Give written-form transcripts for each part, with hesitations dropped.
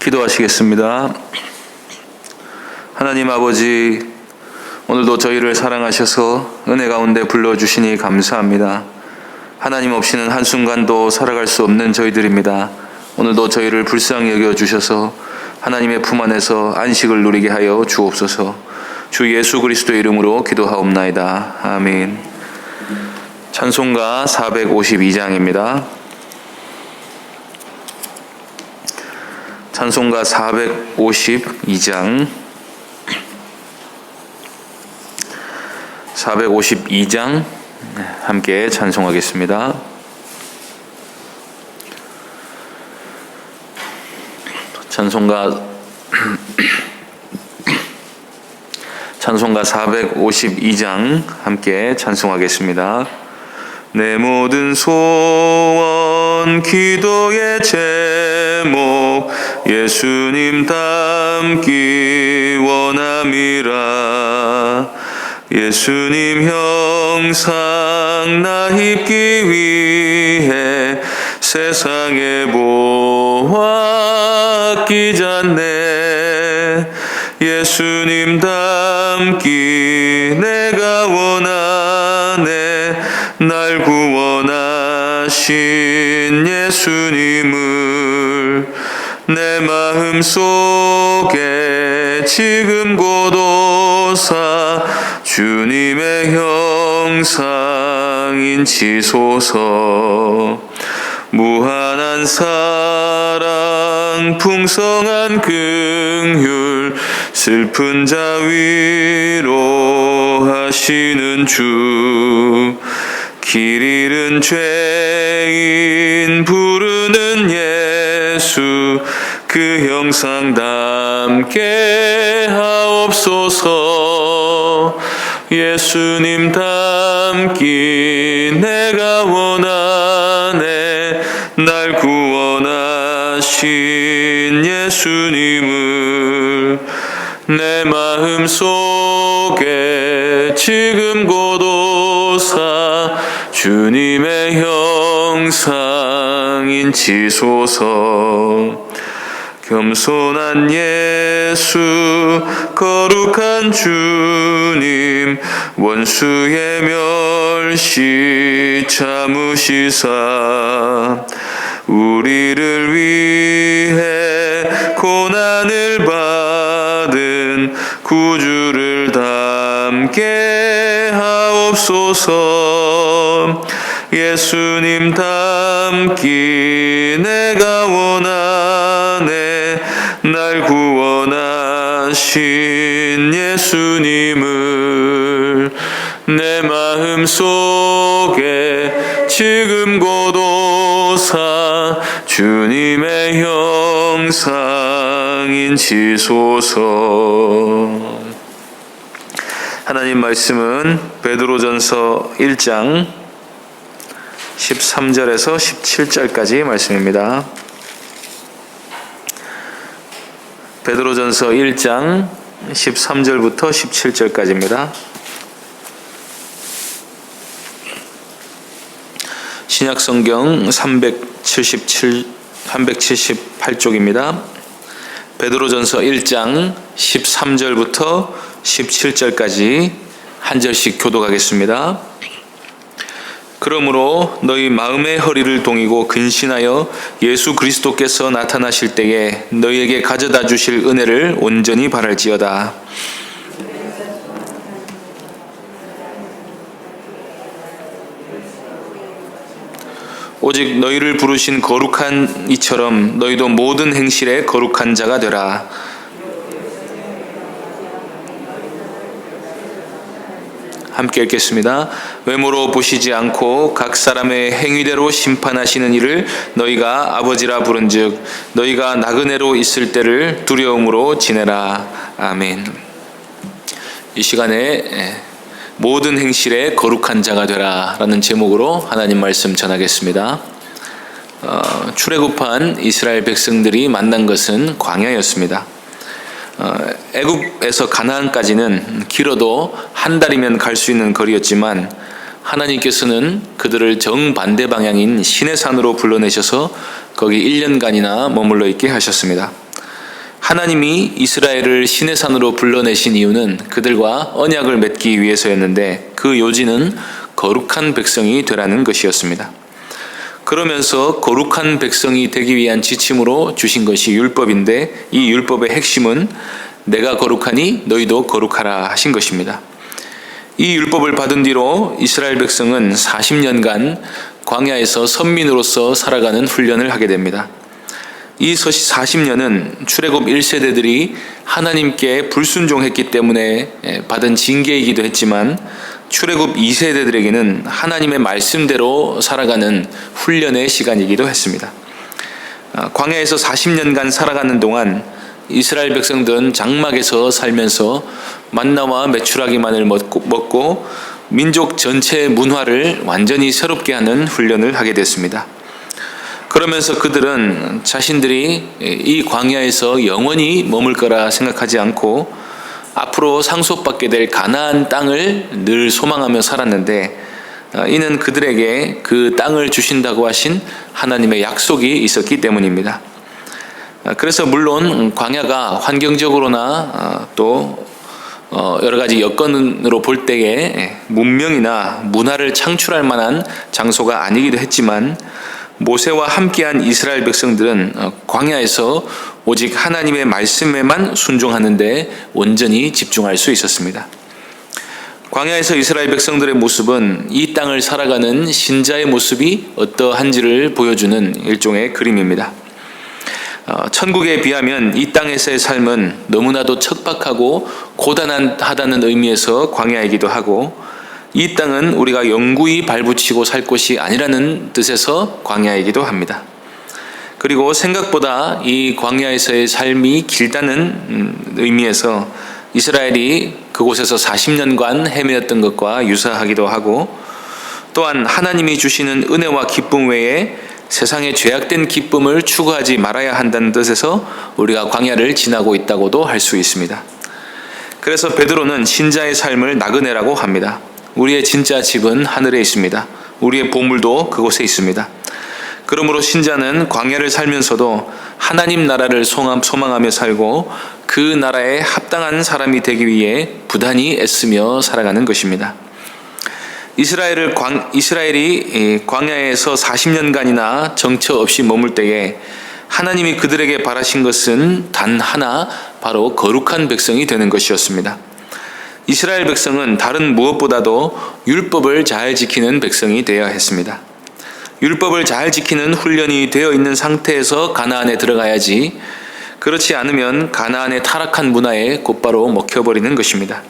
기도하시겠습니다. 하나님 아버지, 오늘도 저희를 사랑하셔서 은혜 가운데 불러주시니 감사합니다. 하나님 없이는 한순간도 살아갈 수 없는 저희들입니다. 오늘도 저희를 불쌍히 여겨주셔서 하나님의 품 안에서 안식을 누리게 하여 주옵소서. 주 예수 그리스도의 이름으로 기도하옵나이다. 아멘. 찬송가 452장입니다. 찬송가 452장 452장 함께 찬송하겠습니다. 찬송가 452장 함께 찬송하겠습니다. 내 모든 소원 기도의 제목 예수님 닮기 원함이라. 예수님 형상 나 입기 위해 세상에 모아 끼잖네. 예수님 닮기 내가 원하네. 날 구원하신 예수님을 내 마음 속에 지금 고도사 주님의 형상인 치소서. 무한한 사랑 풍성한 긍휼 슬픈 자 위로하시는 주. 길 잃은 죄인 부르는 예수 그 형상 닮게 하옵소서. 예수님 닮기 내가 원하네. 날 구원하신 예수님을 내 마음 속에 지금 고도사 주님의 형상인 치소서. 겸손한 예수 거룩한 주님 원수의 멸시 참으시사 우리를 위해 고난을 받은 구주를 닮게 하옵소서. 예수님 닮기 내가 원하네. 날 구원하신 예수님을 내 마음 속에 지금 고도사 주님의 형상인 치소서. 하나님 말씀은 베드로전서 1장 13절에서 17절까지 말씀입니다. 베드로전서 1장 13절부터 17절까지입니다. 신약성경 378쪽입니다. 베드로전서 1장 13절부터 17절까지 한 절씩 교독하겠습니다. 그러므로 너희 마음의 허리를 동이고 근신하여 예수 그리스도께서 나타나실 때에 너희에게 가져다 주실 은혜를 온전히 바랄지어다. 오직 너희를 부르신 거룩한 이처럼 너희도 모든 행실에 거룩한 자가 되라. 함께 읽겠습니다. 외모로 보시지 않고 각 사람의 행위대로 심판하시는 이를 너희가 아버지라 부른즉 너희가 나그네로 있을 때를 두려움으로 지내라. 아멘. 이 시간에 모든 행실에 거룩한 자가 되라 라는 제목으로 하나님 말씀 전하겠습니다. 출애굽한 이스라엘 백성들이 만난 것은 광야였습니다. 애굽에서 가나안까지는 길어도 한 달이면 갈 수 있는 거리였지만 하나님께서는 그들을 정반대 방향인 시내산으로 불러내셔서 거기 1년간이나 머물러 있게 하셨습니다. 하나님이 이스라엘을 시내산으로 불러내신 이유는 그들과 언약을 맺기 위해서였는데 그 요지는 거룩한 백성이 되라는 것이었습니다. 그러면서 거룩한 백성이 되기 위한 지침으로 주신 것이 율법인데 이 율법의 핵심은 내가 거룩하니 너희도 거룩하라 하신 것입니다. 이 율법을 받은 뒤로 이스라엘 백성은 40년간 광야에서 선민으로서 살아가는 훈련을 하게 됩니다. 이 40년은 출애굽 1세대들이 하나님께 불순종했기 때문에 받은 징계이기도 했지만 출애굽 2세대들에게는 하나님의 말씀대로 살아가는 훈련의 시간이기도 했습니다. 광야에서 40년간 살아가는 동안 이스라엘 백성들은 장막에서 살면서 만나와 메추라기만을 먹고 민족 전체의 문화를 완전히 새롭게 하는 훈련을 하게 됐습니다. 그러면서 그들은 자신들이 이 광야에서 영원히 머물 거라 생각하지 않고 앞으로 상속받게 될 가나안 땅을 늘 소망하며 살았는데 이는 그들에게 그 땅을 주신다고 하신 하나님의 약속이 있었기 때문입니다. 그래서 물론 광야가 환경적으로나 또 여러 가지 여건으로 볼 때에 문명이나 문화를 창출할 만한 장소가 아니기도 했지만 모세와 함께한 이스라엘 백성들은 광야에서 오직 하나님의 말씀에만 순종하는데 온전히 집중할 수 있었습니다. 광야에서 이스라엘 백성들의 모습은 이 땅을 살아가는 신자의 모습이 어떠한지를 보여주는 일종의 그림입니다. 천국에 비하면 이 땅에서의 삶은 너무나도 척박하고 고단하다는 의미에서 광야이기도 하고 이 땅은 우리가 영구히 발붙이고 살 곳이 아니라는 뜻에서 광야이기도 합니다. 그리고 생각보다 이 광야에서의 삶이 길다는 의미에서 이스라엘이 그곳에서 40년간 헤매었던 것과 유사하기도 하고 또한 하나님이 주시는 은혜와 기쁨 외에 세상의 죄악된 기쁨을 추구하지 말아야 한다는 뜻에서 우리가 광야를 지나고 있다고도 할 수 있습니다. 그래서 베드로는 신자의 삶을 나그네라고 합니다. 우리의 진짜 집은 하늘에 있습니다. 우리의 보물도 그곳에 있습니다. 그러므로 신자는 광야를 살면서도 하나님 나라를 소망하며 살고 그 나라에 합당한 사람이 되기 위해 부단히 애쓰며 살아가는 것입니다. 이스라엘이 광야에서 40년간이나 정처 없이 머물 때에 하나님이 그들에게 바라신 것은 단 하나, 바로 거룩한 백성이 되는 것이었습니다. 이스라엘 백성은 다른 무엇보다도 율법을 잘 지키는 백성이 되어야 했습니다. 율법을 잘 지키는 훈련이 되어 있는 상태에서 가나안에 들어가야지 그렇지 않으면 가나안의 타락한 문화에 곧바로 먹혀버리는 것입니다.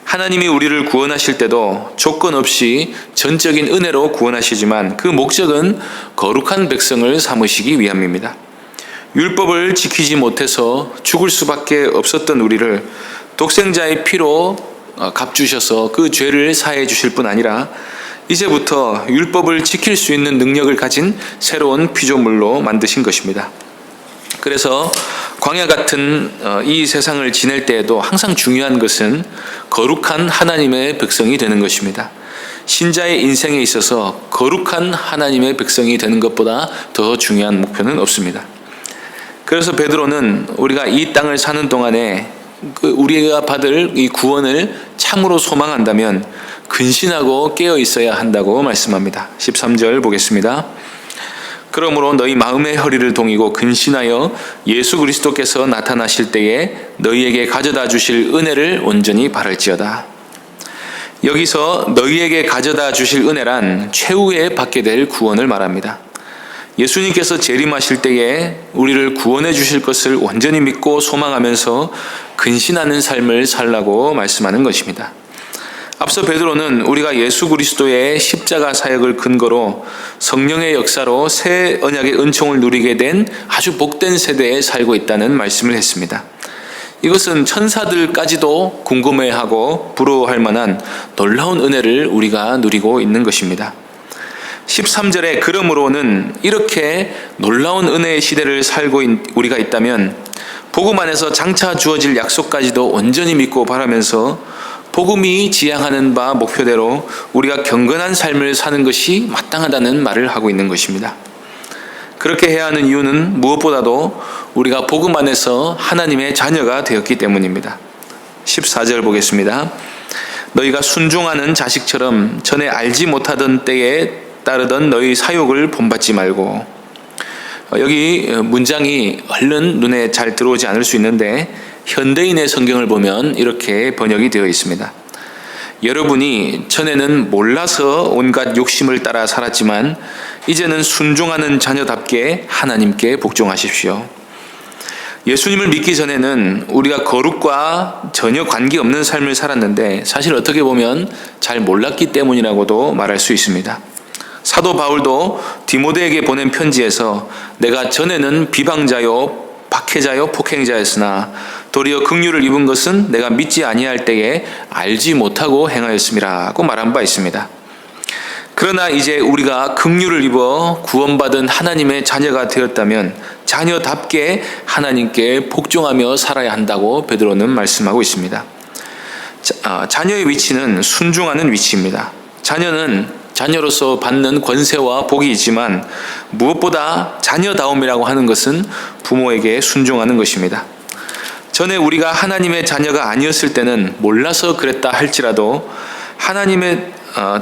하나님이 우리를 구원하실 때도 조건 없이 전적인 은혜로 구원하시지만 그 목적은 거룩한 백성을 삼으시기 위함입니다. 율법을 지키지 못해서 죽을 수밖에 없었던 우리를 독생자의 피로 값주셔서 그 죄를 사해 주실 뿐 아니라 이제부터 율법을 지킬 수 있는 능력을 가진 새로운 피조물로 만드신 것입니다. 그래서 광야 같은 이 세상을 지낼 때에도 항상 중요한 것은 거룩한 하나님의 백성이 되는 것입니다. 신자의 인생에 있어서 거룩한 하나님의 백성이 되는 것보다 더 중요한 목표는 없습니다. 그래서 베드로는 우리가 이 땅을 사는 동안에 우리가 받을 이 구원을 참으로 소망한다면 근신하고 깨어 있어야 한다고 말씀합니다. 13절 보겠습니다. 그러므로 너희 마음의 허리를 동이고 근신하여 예수 그리스도께서 나타나실 때에 너희에게 가져다 주실 은혜를 온전히 바랄지어다. 여기서 너희에게 가져다 주실 은혜란 최후에 받게 될 구원을 말합니다. 예수님께서 재림하실 때에 우리를 구원해 주실 것을 온전히 믿고 소망하면서 근신하는 삶을 살라고 말씀하는 것입니다. 앞서 베드로는 우리가 예수 그리스도의 십자가 사역을 근거로 성령의 역사로 새 언약의 은총을 누리게 된 아주 복된 세대에 살고 있다는 말씀을 했습니다. 이것은 천사들까지도 궁금해하고 부러워할 만한 놀라운 은혜를 우리가 누리고 있는 것입니다. 13절에 그러므로는 이렇게 놀라운 은혜의 시대를 살고 우리가 있다면 복음 안에서 장차 주어질 약속까지도 온전히 믿고 바라면서 복음이 지향하는 바 목표대로 우리가 경건한 삶을 사는 것이 마땅하다는 말을 하고 있는 것입니다. 그렇게 해야 하는 이유는 무엇보다도 우리가 복음 안에서 하나님의 자녀가 되었기 때문입니다. 14절 보겠습니다. 너희가 순종하는 자식처럼 전에 알지 못하던 때에 따르던 너희 사욕을 본받지 말고. 여기 문장이 얼른 눈에 잘 들어오지 않을 수 있는데 현대인의 성경을 보면 이렇게 번역이 되어 있습니다. 여러분이 전에는 몰라서 온갖 욕심을 따라 살았지만 이제는 순종하는 자녀답게 하나님께 복종하십시오. 예수님을 믿기 전에는 우리가 거룩과 전혀 관계없는 삶을 살았는데 사실 어떻게 보면 잘 몰랐기 때문이라고도 말할 수 있습니다. 사도 바울도 디모데에게 보낸 편지에서 내가 전에는 비방자요 박해자요 폭행자였으나 도리어 긍휼을 입은 것은 내가 믿지 아니할 때에 알지 못하고 행하였음이라고 말한 바 있습니다. 그러나 이제 우리가 긍휼을 입어 구원받은 하나님의 자녀가 되었다면 자녀답게 하나님께 복종하며 살아야 한다고 베드로는 말씀하고 있습니다. 자녀의 위치는 순종하는 위치입니다. 자녀는 자녀로서 받는 권세와 복이 있지만 무엇보다 자녀다움이라고 하는 것은 부모에게 순종하는 것입니다. 전에 우리가 하나님의 자녀가 아니었을 때는 몰라서 그랬다 할지라도 하나님의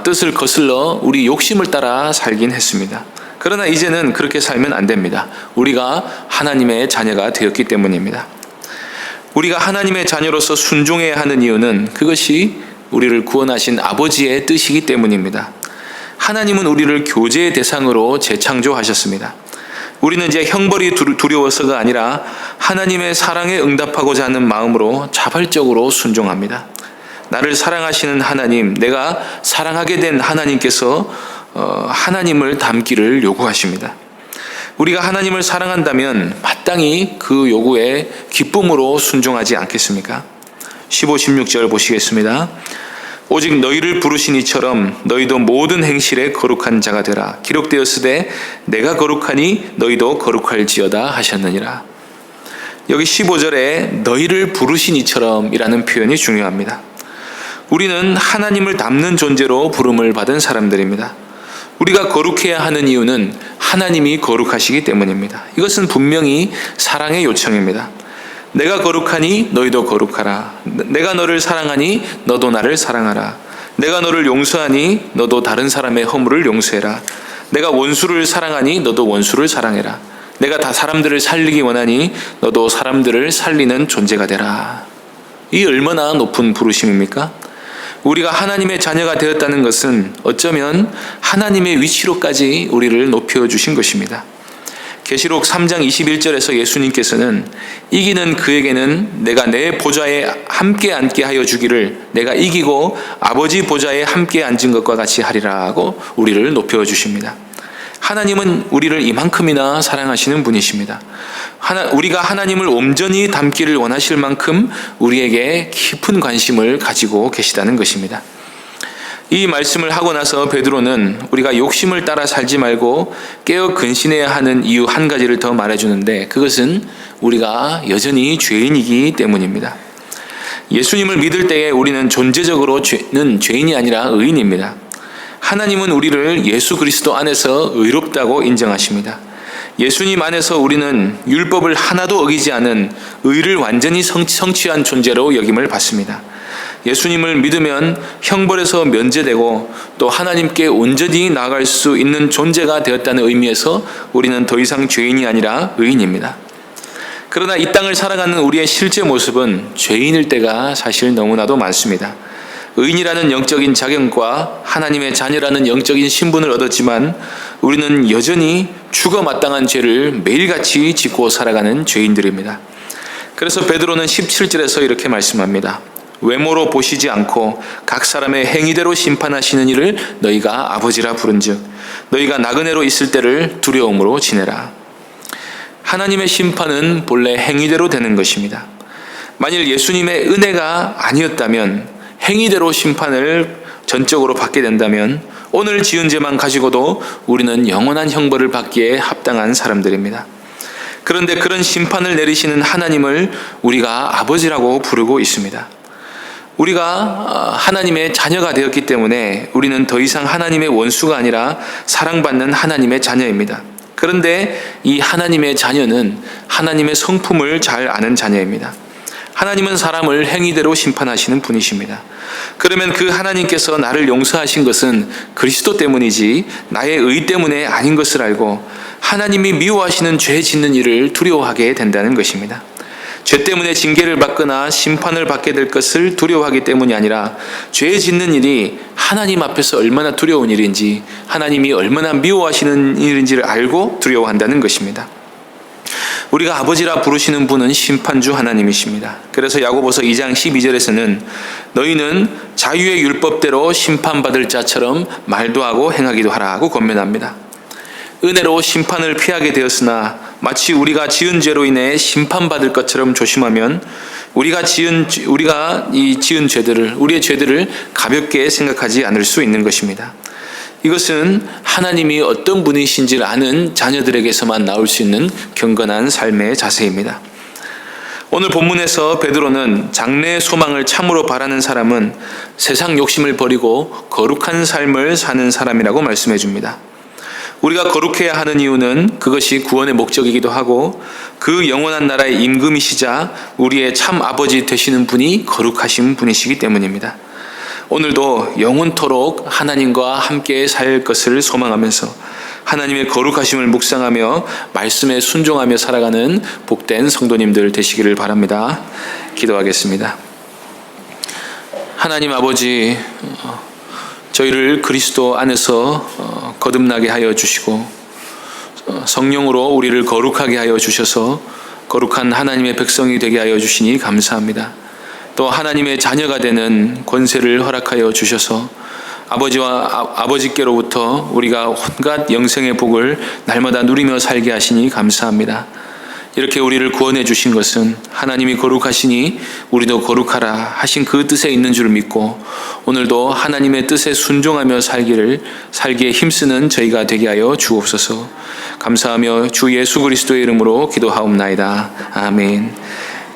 뜻을 거슬러 우리 욕심을 따라 살긴 했습니다. 그러나 이제는 그렇게 살면 안 됩니다. 우리가 하나님의 자녀가 되었기 때문입니다. 우리가 하나님의 자녀로서 순종해야 하는 이유는 그것이 우리를 구원하신 아버지의 뜻이기 때문입니다. 하나님은 우리를 교제의 대상으로 재창조하셨습니다. 우리는 이제 형벌이 두려워서가 아니라 하나님의 사랑에 응답하고자 하는 마음으로 자발적으로 순종합니다. 나를 사랑하시는 하나님, 내가 사랑하게 된 하나님께서 하나님을 닮기를 요구하십니다. 우리가 하나님을 사랑한다면 마땅히 그 요구에 기쁨으로 순종하지 않겠습니까? 15, 16절 보시겠습니다. 오직 너희를 부르신 이처럼 너희도 모든 행실에 거룩한 자가 되라. 기록되었으되 내가 거룩하니 너희도 거룩할지어다 하셨느니라. 여기 15절에 너희를 부르신 이처럼 이라는 표현이 중요합니다. 우리는 하나님을 닮는 존재로 부름을 받은 사람들입니다. 우리가 거룩해야 하는 이유는 하나님이 거룩하시기 때문입니다. 이것은 분명히 사랑의 요청입니다. 내가 거룩하니 너희도 거룩하라. 내가 너를 사랑하니 너도 나를 사랑하라. 내가 너를 용서하니 너도 다른 사람의 허물을 용서해라. 내가 원수를 사랑하니 너도 원수를 사랑해라. 내가 다 사람들을 살리기 원하니 너도 사람들을 살리는 존재가 되라. 이 얼마나 높은 부르심입니까? 우리가 하나님의 자녀가 되었다는 것은 어쩌면 하나님의 위치로까지 우리를 높여주신 것입니다. 계시록 3장 21절에서 예수님께서는 이기는 그에게는 내가 내 보좌에 함께 앉게 하여 주기를 내가 이기고 아버지 보좌에 함께 앉은 것과 같이 하리라고 우리를 높여주십니다. 하나님은 우리를 이만큼이나 사랑하시는 분이십니다. 우리가 하나님을 온전히 닮기를 원하실 만큼 우리에게 깊은 관심을 가지고 계시다는 것입니다. 이 말씀을 하고 나서 베드로는 우리가 욕심을 따라 살지 말고 깨어 근신해야 하는 이유 한 가지를 더 말해주는데 그것은 우리가 여전히 죄인이기 때문입니다. 예수님을 믿을 때에 우리는 존재적으로는 죄인이 아니라 의인입니다. 하나님은 우리를 예수 그리스도 안에서 의롭다고 인정하십니다. 예수님 안에서 우리는 율법을 하나도 어기지 않은 의를 완전히 성취한 존재로 여김을 받습니다. 예수님을 믿으면 형벌에서 면제되고 또 하나님께 온전히 나아갈 수 있는 존재가 되었다는 의미에서 우리는 더 이상 죄인이 아니라 의인입니다. 그러나 이 땅을 살아가는 우리의 실제 모습은 죄인일 때가 사실 너무나도 많습니다. 의인이라는 영적인 자격과 하나님의 자녀라는 영적인 신분을 얻었지만 우리는 여전히 죽어 마땅한 죄를 매일같이 짓고 살아가는 죄인들입니다. 그래서 베드로는 17절에서 이렇게 말씀합니다. 외모로 보시지 않고 각 사람의 행위대로 심판하시는 이를 너희가 아버지라 부른즉 너희가 나그네로 있을 때를 두려움으로 지내라. 하나님의 심판은 본래 행위대로 되는 것입니다. 만일 예수님의 은혜가 아니었다면 행위대로 심판을 전적으로 받게 된다면 오늘 지은 죄만 가지고도 우리는 영원한 형벌을 받기에 합당한 사람들입니다. 그런데 그런 심판을 내리시는 하나님을 우리가 아버지라고 부르고 있습니다. 우리가 하나님의 자녀가 되었기 때문에 우리는 더 이상 하나님의 원수가 아니라 사랑받는 하나님의 자녀입니다. 그런데 이 하나님의 자녀는 하나님의 성품을 잘 아는 자녀입니다. 하나님은 사람을 행위대로 심판하시는 분이십니다. 그러면 그 하나님께서 나를 용서하신 것은 그리스도 때문이지 나의 의 때문에 아닌 것을 알고 하나님이 미워하시는 죄 짓는 일을 두려워하게 된다는 것입니다. 죄 때문에 징계를 받거나 심판을 받게 될 것을 두려워하기 때문이 아니라 죄 짓는 일이 하나님 앞에서 얼마나 두려운 일인지, 하나님이 얼마나 미워하시는 일인지를 알고 두려워한다는 것입니다. 우리가 아버지라 부르시는 분은 심판주 하나님이십니다. 그래서 야고보서 2장 12절에서는 너희는 자유의 율법대로 심판받을 자처럼 말도 하고 행하기도 하라고 권면합니다. 은혜로 심판을 피하게 되었으나 마치 우리가 지은 죄로 인해 심판받을 것처럼 조심하면 우리의 죄들을 가볍게 생각하지 않을 수 있는 것입니다. 이것은 하나님이 어떤 분이신지를 아는 자녀들에게서만 나올 수 있는 경건한 삶의 자세입니다. 오늘 본문에서 베드로는 장래의 소망을 참으로 바라는 사람은 세상 욕심을 버리고 거룩한 삶을 사는 사람이라고 말씀해 줍니다. 우리가 거룩해야 하는 이유는 그것이 구원의 목적이기도 하고 그 영원한 나라의 임금이시자 우리의 참 아버지 되시는 분이 거룩하신 분이시기 때문입니다. 오늘도 영원토록 하나님과 함께 살 것을 소망하면서 하나님의 거룩하심을 묵상하며 말씀에 순종하며 살아가는 복된 성도님들 되시기를 바랍니다. 기도하겠습니다. 하나님 아버지, 저희를 그리스도 안에서 거듭나게 하여 주시고 성령으로 우리를 거룩하게 하여 주셔서 거룩한 하나님의 백성이 되게 하여 주시니 감사합니다. 또 하나님의 자녀가 되는 권세를 허락하여 주셔서 아버지께로부터 우리가 온갖 영생의 복을 날마다 누리며 살게 하시니 감사합니다. 이렇게 우리를 구원해 주신 것은 하나님이 거룩하시니 우리도 거룩하라 하신 그 뜻에 있는 줄 믿고 오늘도 하나님의 뜻에 순종하며 살기에 힘쓰는 저희가 되게 하여 주옵소서. 감사하며 주 예수 그리스도의 이름으로 기도하옵나이다. 아멘.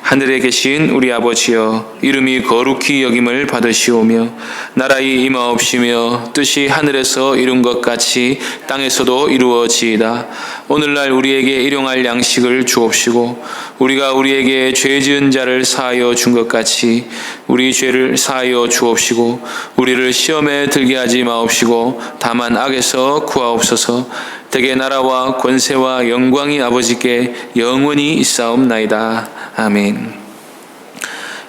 하늘에 계신 우리 아버지여, 이름이 거룩히 여김을 받으시오며 나라의 임하옵시며 뜻이 하늘에서 이룬 것 같이 땅에서도 이루어지이다. 오늘날 우리에게 일용할 양식을 주옵시고 우리가 우리에게 죄 지은 자를 사하여 준 것 같이 우리 죄를 사하여 주옵시고 우리를 시험에 들게 하지 마옵시고 다만 악에서 구하옵소서. 대개 나라와 권세와 영광이 아버지께 영원히 있사옵나이다. 아멘.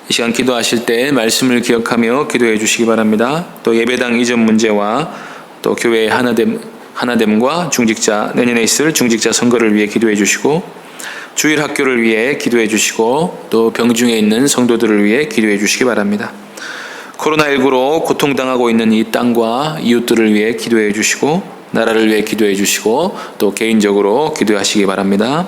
이 시간 기도하실 때 말씀을 기억하며 기도해 주시기 바랍니다. 또 예배당 이전 문제와 또 교회의 하나됨과 내년에 있을 중직자 선거를 위해 기도해 주시고 주일 학교를 위해 기도해 주시고 또 병중에 있는 성도들을 위해 기도해 주시기 바랍니다. 코로나19로 고통당하고 있는 이 땅과 이웃들을 위해 기도해 주시고 나라를 위해 기도해 주시고 또 개인적으로 기도하시기 바랍니다.